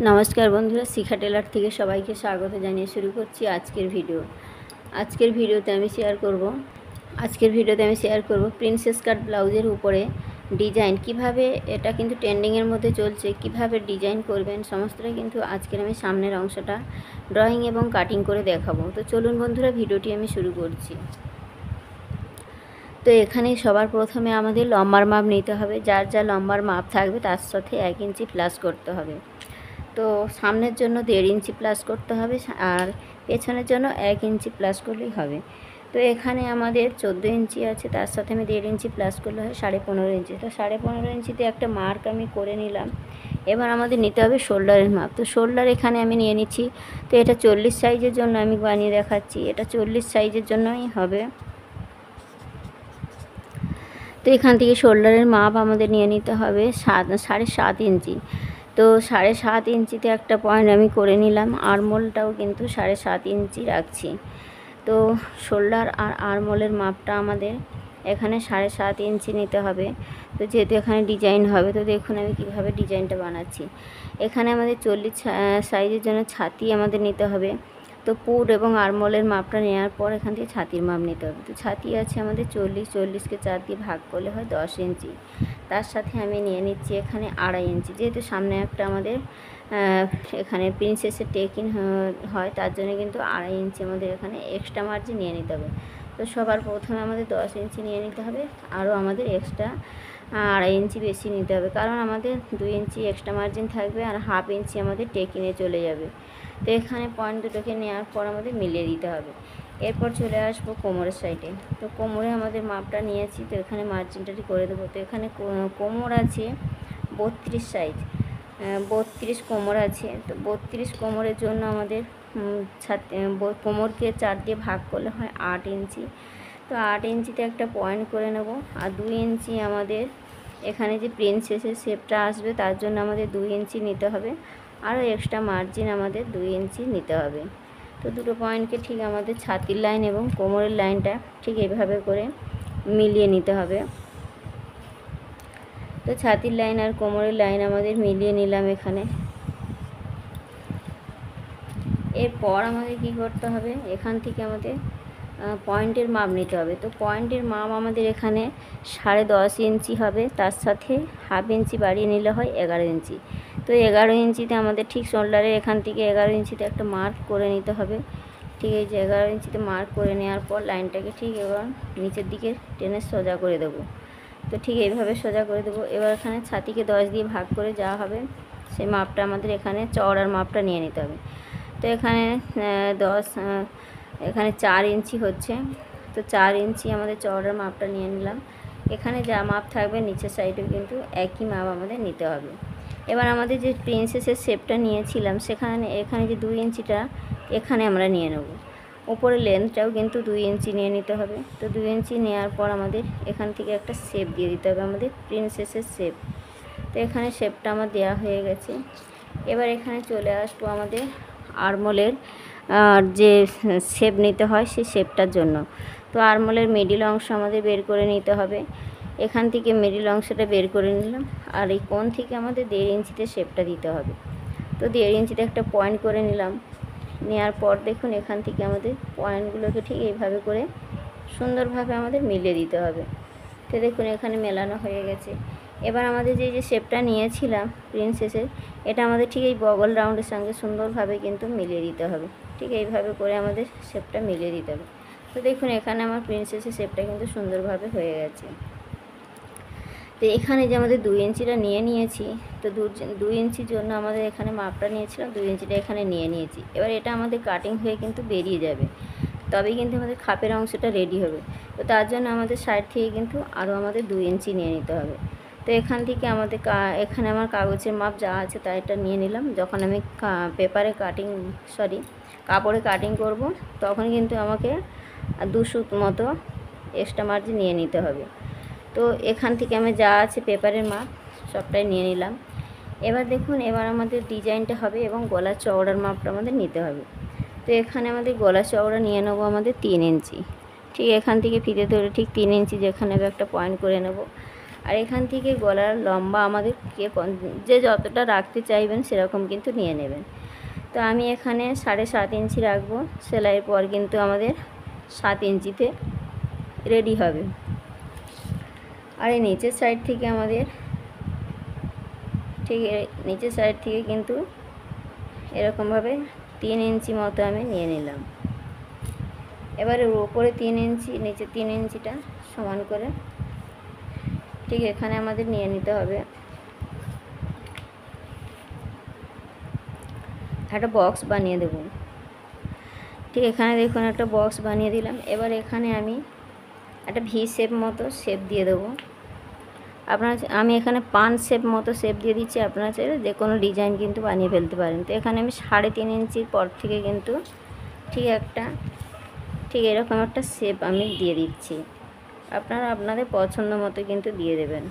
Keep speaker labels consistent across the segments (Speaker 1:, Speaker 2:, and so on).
Speaker 1: নমস্কার বন্ধুরা, শিখা টেলার থেকে সবাইকে স্বাগত জানিয়ে শুরু করছি আজকের ভিডিও। আজকের ভিডিওতে আমি শেয়ার করব প্রিন্সেস কাট ব্লাউজের উপরে ডিজাইন কিভাবে, এটা কিন্তু ট্রেন্ডিংয়ের মধ্যে চলছে, কিভাবে ডিজাইন করবেন সমস্তটা কিন্তু আজকের আমি সামনের অংশটা ড্রয়িং এবং কাটিং করে দেখাবো। তো চলুন বন্ধুরা, ভিডিওটি আমি শুরু করছি। তো এখানে সবার প্রথমে আমাদের লম্বার মাপ নিতে হবে। যার যা লম্বার মাপ থাকবে তার সাথে 1 ইঞ্চি প্লাস করতে হবে। তো সামনের জন্য 1.5 ইঞ্চি প্লাস করতে হবে, আর পেছনের জন্য 1 ইঞ্চি প্লাস করলেই হবে। তো এখানে আমাদের 14 ইঞ্চি আছে, তার সাথে আমি 1.5 ইঞ্চি প্লাস করলে হয় 15.5 ইঞ্চি। তো 15.5 ইঞ্চিতে একটা মার্ক আমি করে নিলাম। এবার আমাদের নিতে হবে শোল্ডারের মাপ। তো শোল্ডার এখানে আমি নিয়ে নিচ্ছি। তো এটা 40 সাইজের জন্য আমি বানিয়ে দেখাচ্ছি, এটা 40 সাইজের জন্যই হবে। তো এখান থেকে শোল্ডারের মাপ আমাদের নিয়ে নিতে হবে 7.5 ইঞ্চি। তো 7.5 ইঞ্চিতে একটা পয়েন্ট আমি করে নিলাম। আরমোলটাও কিন্তু 7.5 ইঞ্চি রাখছি। তো শোল্ডার আর আরমোলের মাপটা আমাদের এখানে 7.5 ইঞ্চি নিতে হবে। তো যেহেতু এখানে ডিজাইন হবে, তো দেখুন আমি কিভাবে ডিজাইনটা বানাচ্ছি। এখানে আমাদের 40 সাইজের জন্য ছাতি আমাদের নিতে হবে। তো পুট এবং আরমোলের মাপটা নেওয়ার পর এখান থেকে ছাতির মাপ নিতে হবে। তো ছাতি আছে আমাদের 40কে 4 দিয়ে ভাগ করলে হয় 10 ইঞ্চি। তার সাথে আমি নিয়ে নিচ্ছি এখানে 2.5 ইঞ্চি। যেহেতু সামনে একটা আমাদের এখানে প্রিন্সেসের টেকিং হয়, তার জন্য কিন্তু 2.5 ইঞ্চি আমাদের এখানে এক্সট্রা মার্জিন নিয়ে নিতে হবে। তো সবার প্রথমে আমাদের 10 ইঞ্চি নিয়ে নিতে হবে, আরও আমাদের এক্সট্রা 2.5 ইঞ্চি বেশি নিতে হবে, কারণ আমাদের 2 ইঞ্চি এক্সট্রা মার্জিন থাকবে আর 1/2 ইঞ্চি আমাদের টেকিংয়ে চলে যাবে। তো এখানে পয়েন্ট দুটোকে নেওয়ার পর আমাদের মিলিয়ে দিতে হবে। এরপর চলে আসবো কোমরের সাইডে। তো কোমরে আমাদের মাপটা নিয়েছি, তো এখানে মার্জিনটাটি করে দেবো। তো এখানে কোমর আছে 32 সাইজ, 32 কোমর আছে। তো 32 কোমরের জন্য আমাদের কোমরকে 4 দিয়ে ভাগ করলে হয় 8 ইঞ্চি। তো 8 ইঞ্চিতে একটা পয়েন্ট করে নেব। আর 2 ইঞ্চি আমাদের এখানে যে প্রিন্সেসের শেপটা আসবে তার জন্য আমাদের 2 ইঞ্চি নিতে হবে, আরও এক্সট্রা মার্জিন আমাদের 2 ইঞ্চি নিতে হবে। তো দুটো পয়েন্টকে ঠিক আমাদের ছাতির লাইন এবং কোমরের লাইনটা ঠিক এইভাবে করে মিলিয়ে নিতে হবে। তো ছাতির লাইন আর কোমরের লাইন আমাদের মিলিয়ে নিলাম এখানে। এরপর আমাদের কি করতে হবে, এখান থেকে আমাদের পয়েন্টের মাপ নিতে হবে। তো পয়েন্টের মাপ আমাদের এখানে 10.5 ইঞ্চি হবে, তার সাথে 1/2 ইঞ্চি বাড়িয়ে নিলে হয় 11 ইঞ্চি। তো 11 ইঞ্চিতে আমাদের ঠিক শোল্ডারে এখান থেকে 11 ইঞ্চিতে একটা মার্ক করে নিতে হবে। ঠিক এই যে 11 ইঞ্চিতে মার্ক করে নেওয়ার পর লাইনটাকে ঠিক এবার নিচের দিকে টেনে সোজা করে দেবো। তো ঠিক এইভাবে সোজা করে দেবো। এবার এখানে ছাতিকে 10 দিয়ে ভাগ করে যা হবে সেই মাপটা আমাদের এখানে চওড়ার মাপটা নিয়ে নিতে হবে। তো এখানে 4 ইঞ্চি হচ্ছে। তো 4 ইঞ্চি আমাদের চওড়ার মাপটা নিয়ে নিলাম। এখানে যা মাপ থাকবে নিচের সাইডেও কিন্তু একই মাপ আমাদের নিতে হবে। এবার আমাদের যে প্রিন্সেসের শেপটা নিয়েছিলাম এখানে যে 2 ইঞ্চিটা এখানে আমরা নিয়ে নেব। উপরের লেন্থটাও কিন্তু 2 ইঞ্চি নিয়ে নিতে হবে। তো 2 ইঞ্চি নেওয়ার পর আমাদের এখান থেকে একটা শেপ দিয়ে দিতে হবে, আমাদের প্রিন্সেসের শেপ। তো এখানে শেপটা আমার দেওয়া হয়ে গেছে। এবার এখানে চলে আসবো আমাদের আরমোলের যে শেপ নিতে হয় সেই শেপটার জন্য। তো আরমোলের মিডিল অংশ আমাদের বের করে নিতে হবে। এখান থেকে মিডিল অংশটা বের করে নিলাম, আর এই কোণ থেকে আমাদের 1.5 ইঞ্চিতে শেপটা দিতে হবে। তো 1.5 ইঞ্চিতে একটা পয়েন্ট করে নিলাম। নেওয়ার পর দেখুন এখান থেকে আমাদের পয়েন্টগুলোকে ঠিক এইভাবে করে সুন্দরভাবে আমাদের মিলিয়ে দিতে হবে। তো দেখুন এখানে মেলানো হয়ে গেছে। এবার আমাদের যে শেপটা নিয়েছিলাম প্রিন্সেসের, এটা আমাদের ঠিক এই বগল রাউন্ডের সঙ্গে সুন্দরভাবে কিন্তু মিলিয়ে দিতে হবে। ঠিক এইভাবে করে আমাদের শেপটা মিলিয়ে দিতে হবে। তো দেখুন এখানে আমার প্রিন্সেসের শেপটা কিন্তু সুন্দরভাবে হয়ে গেছে। তো এখানে যে আমাদের 2 ইঞ্চিটা নিয়ে নিয়েছি, তো 2 ইঞ্চির জন্য আমাদের এখানে মাপটা নিয়েছিলাম, 2 ইঞ্চিটা এখানে নিয়ে নিয়েছি। এবার এটা আমাদের কাটিং হয়ে কিন্তু বেরিয়ে যাবে, তবেই কিন্তু আমাদের খাপের অংশটা রেডি হবে। তো তার জন্য আমাদের সাইড থেকে কিন্তু আরও আমাদের 2 ইঞ্চি নিয়ে নিতে হবে। তো এখান থেকে আমাদের এখানে আমার কাগজের মাপ যা আছে তা এটা নিয়ে নিলাম। যখন আমি কাপড়ে কাটিং করব তখন কিন্তু আমাকে 2 সুত মতো এক্সট্রা মার্জিন নিয়ে নিতে হবে। তো এখান থেকে আমি যা আছে পেপারের মাপ সবটাই নিয়ে নিলাম। এবার দেখুন এবার আমাদের ডিজাইনটা হবে এবং গলার চওড়ার মাপটা আমাদের নিতে হবে। তো এখানে আমাদের গলা চওড়া নিয়ে নেবো আমাদের 3 ইঞ্চি। ঠিক এখান থেকে ফিতে ধরে ঠিক 3 ইঞ্চি যেখানে একটা পয়েন্ট করে নেব। আর এখান থেকে গলার লম্বা আমাদের যে যতটা রাখতে চাইবেন সেরকম কিন্তু নিয়ে নেবেন। তো আমি এখানে 7.5 ইঞ্চি রাখবো। সেলাইয়ের পর কিন্তু আমাদের 7 ইঞ্চিতে রেডি হবে। আর এই নিচের সাইড থেকে আমাদের ঠিক নিচের সাইড থেকে কিন্তু এরকমভাবে 3 ইঞ্চি মতো আমি নিয়ে নিলাম। এবারে উপরে 3 ইঞ্চি, নিচে 3 ইঞ্চিটা সমান করে ঠিক এখানে আমাদের নিয়ে নিতে হবে। একটা বক্স বানিয়ে দেব। ঠিক এখানে দেখুন একটা বক্স বানিয়ে দিলাম। এবার এখানে আমি একটা ভি শেপ মতো শেপ দিয়ে দেবো। আমি এখানে পান শেপ মতো শেপ দিয়ে দিচ্ছি। আপনারা চাইলে যে কোনো ডিজাইন কিন্তু বানিয়ে ফেলতে পারেন। তো এখানে আমি 3.5 ইঞ্চির পর থেকে কিন্তু ঠিক এরকম একটা শেপ আমি দিয়ে দিচ্ছি। আপনারা আপনাদের পছন্দ মতো কিন্তু দিয়ে দেবেন।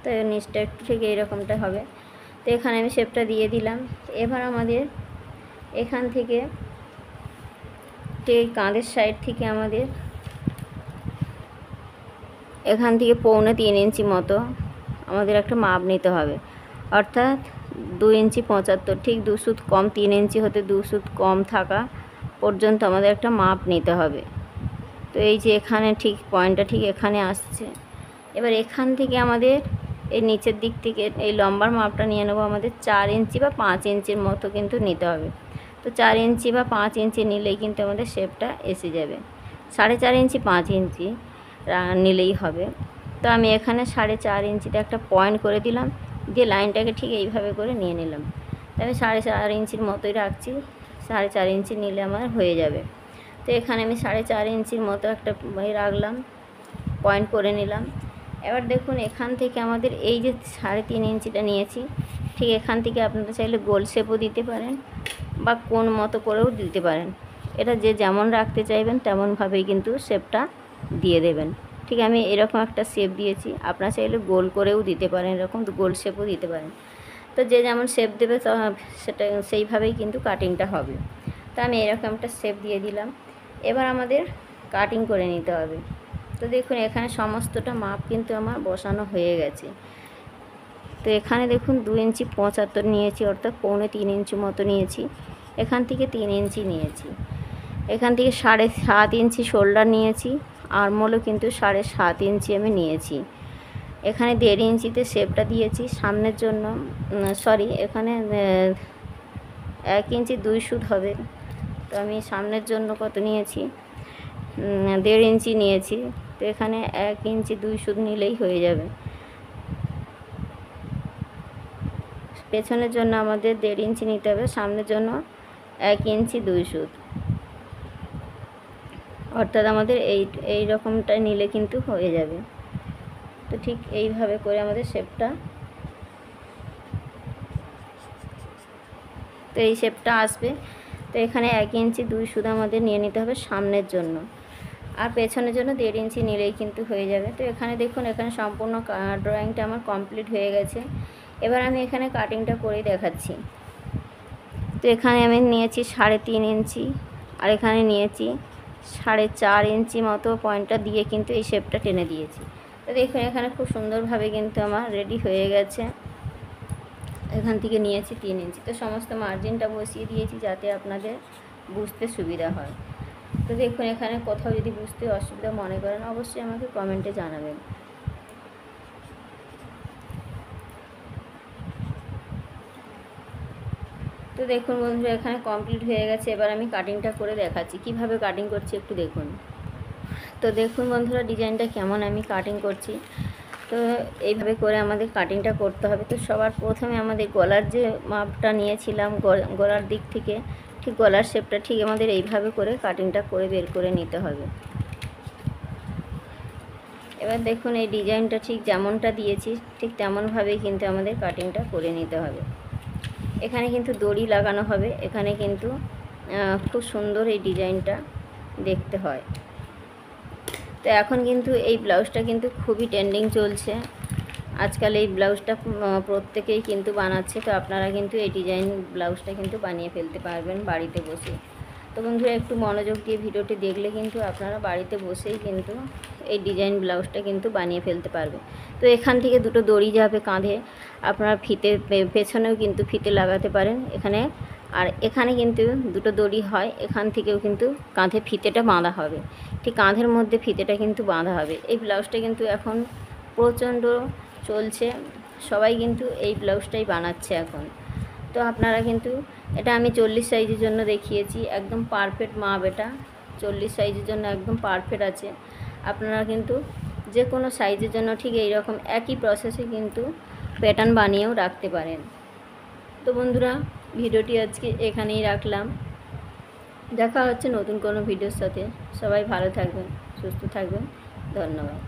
Speaker 1: তো নিচটা একটু ঠিক এইরকমটা হবে। তো এখানে আমি শেপটা দিয়ে দিলাম। এবার আমাদের এখান থেকে ঠিক কাঁধের সাইড থেকে আমাদের এখান থেকে 3.25 ইঞ্চি মতো আমাদের একটা মাপ নিতে হবে। অর্থাৎ 2 ইঞ্চি 75, ঠিক 2 সুত কম, 3 ইঞ্চি হতে 2 সুত কম থাকা পর্যন্ত আমাদের একটা মাপ নিতে হবে। তো এই যে এখানে ঠিক পয়েন্টটা ঠিক এখানে আসছে। এবার এখান থেকে আমাদের এই নিচের দিক থেকে এই লম্বার মাপটা নিয়ে নেবো আমাদের 4 ইঞ্চি বা 5 ইঞ্চির মতো কিন্তু নিতে হবে। তো 4 ইঞ্চি বা 5 ইঞ্চি নিলেই কিন্তু আমাদের শেপটা এসে যাবে। 4.5 ইঞ্চি 5 ইঞ্চি নিলেই হবে। তো আমি এখানে 4.5 ইঞ্চিতে একটা পয়েন্ট করে দিলাম, দিয়ে লাইনটাকে ঠিক এইভাবে করে নিয়ে নিলাম। তো আমি 4.5 ইঞ্চির মতোই রাখছি। 4.5 ইঞ্চি নিলে আমার হয়ে যাবে। তো এখানে আমি 4.5 ইঞ্চির মতো একটা রাখলাম, পয়েন্ট করে নিলাম। এবার দেখুন এখান থেকে আমাদের এই যে 3.5 ইঞ্চিটা নিয়েছি, ঠিক এখান থেকে আপনারা চাইলে গোল শেপও দিতে পারেন বা কোণ মতো করেও দিতে পারেন। এটা যে যেমন রাখতে চাইবেন তেমনভাবেই কিন্তু শেপটা দিয়ে দেবেন। ঠিক আমি এরকম একটা শেপ দিয়েছি, আপনারা চাইলে গোল করেও দিতে পারেন, এরকম গোল শেপও দিতে পারেন। তো যে যেমন শেপ দেবে সেটা সেইভাবেই কিন্তু কাটিংটা হবে। তো আমি এরকম একটা শেপ দিয়ে দিলাম। এবার আমাদের কাটিং করে নিতে হবে। তো দেখুন এখানে সমস্তটা মাপ কিন্তু আমার বসানো হয়ে গেছে। তো এখানে দেখুন 2 ইঞ্চি 75 নিয়েছি, অর্থাৎ 3.25 ইঞ্চি মতো নিয়েছি। এখান থেকে 3 ইঞ্চি নিয়েছি। এখান থেকে 7.5 ইঞ্চি শোল্ডার নিয়েছি। আর্মহোলও কিন্তু 7.5 ইঞ্চি আমি নিয়েছি। এখানে 1.5 ইঞ্চিতে শেপটা দিয়েছি সামনের জন্য, এখানে 1 ইঞ্চি 2 সুত হবে। তো আমি সামনের জন্য কত নিয়েছি, 1.5 ইঞ্চি নিয়েছি। তো এখানে 1 ইঞ্চি 2 সুত নিলেই হয়ে যাবে। পেছনের জন্য আমাদের 1.5 ইঞ্চি নিতে হবে, সামনের জন্য 1 ইঞ্চি 2 সুত, অর্থাৎ আমাদের এই রকমটা নিলে কিন্তু হয়ে যাবে। তো ঠিক এইভাবে করে আমাদের শেপটা, তো এই শেপটা আসবে। তো এখানে 1 ইঞ্চি 2 সুত আমাদের নিয়ে নিতে হবে সামনের জন্য, আর পেছনের জন্য 1.5 ইঞ্চি নিলেই কিন্তু হয়ে যাবে। তো এখানে দেখুন এখানে সম্পূর্ণ ড্রয়িংটা আমার কমপ্লিট হয়ে গেছে। এবার আমি এখানে কাটিংটা করে দেখাচ্ছি। তো এখানে আমি নিয়েছি 3.5 ইঞ্চি, আর এখানে নিয়েছি 4.5 ইঞ্চি মতো পয়েন্টটা দিয়ে কিন্তু এই শেপটা টেনে দিয়েছি। তো দেখুন এখানে খুব সুন্দরভাবে কিন্তু আমার রেডি হয়ে গেছে। এখান থেকে নিয়েছি 3 ইঞ্চি। তো সমস্ত মার্জিনটা বসিয়ে দিয়েছি যাতে আপনাদের বুঝতে সুবিধা হয়। তো দেখুন এখানে কোথাও যদি বুঝতে অসুবিধা মনে করেন অবশ্যই আমাকে কমেন্টে জানাবেন। তো দেখুন বন্ধুরা এখানে কমপ্লিট হয়ে গেছে। এবার আমি কাটিংটা করে দেখাচ্ছি, কিভাবে কাটিং করছি একটু দেখুন। তো দেখুন বন্ধুরা ডিজাইনটা কেমন আমি কাটিং করছি। তো এইভাবে করে আমাদের কাটিংটা করতে হবে। তো সবার প্রথমে আমাদের গলার যে মাপটা নিয়েছিলাম, গলার দিক থেকে ঠিক গলার শেপটা ঠিক আমাদের এইভাবে করে কাটিংটা করে বের করে নিতে হবে। এবার দেখুন এই ডিজাইনটা ঠিক যেমনটা দিয়েছি ঠিক তেমনভাবেই কিন্তু আমাদের কাটিংটা করে নিতে হবে। এখানে কিন্তু দড়ি লাগানো হবে, এখানে কিন্তু খুব সুন্দর এই ডিজাইনটা দেখতে হয়। তো এখন কিন্তু এই ব্লাউজটা কিন্তু খুবই ট্রেন্ডিং চলছে আজকাল। এই ব্লাউজটা প্রত্যেকেই কিন্তু বানাচ্ছে। তো আপনারা কিন্তু এই ডিজাইন ব্লাউজটা কিন্তু বানিয়ে ফেলতে পারবেন বাড়িতে বসে। তো বন্ধুরা একটু মনোযোগ দিয়ে ভিডিওটি দেখলে কিন্তু আপনারা বাড়িতে বসেই কিন্তু এই ডিজাইন ব্লাউজটা কিন্তু বানিয়ে ফেলতে পারবে। তো এখান থেকে দুটো দড়ি যাবে কাঁধে, আপনারা ফিতে পেছনেও কিন্তু ফিতে লাগাতে পারেন এখানে, আর এখানে কিন্তু দুটো দড়ি হয়, এখান থেকেও কিন্তু কাঁধে ফিতেটা বাঁধা হবে, ঠিক কাঁধের মধ্যে ফিতেটা কিন্তু বাঁধা হবে। এই ব্লাউজটা কিন্তু এখন প্রচণ্ড চলছে, সবাই কিন্তু এই ব্লাউজটাই বানাচ্ছে এখন। তো আপনারা কিন্তু এটা আমি 40 সাইজের জন্য দেখিয়েছি, একদম পারফেক্ট মাপ, এটা 40 সাইজের জন্য একদম পারফেক্ট আছে। আপনারা কিন্তু যে কোনো সাইজের জন্য ঠিক এই রকম একই প্রসেসে কিন্তু প্যাটার্ন বানিয়েও রাখতে পারেন। তো বন্ধুরা ভিডিওটি আজকে এখানেই রাখলাম, দেখা হচ্ছে নতুন কোনো ভিডিওর সাথে। সবাই ভালো থাকবেন, সুস্থ থাকবেন, ধন্যবাদ।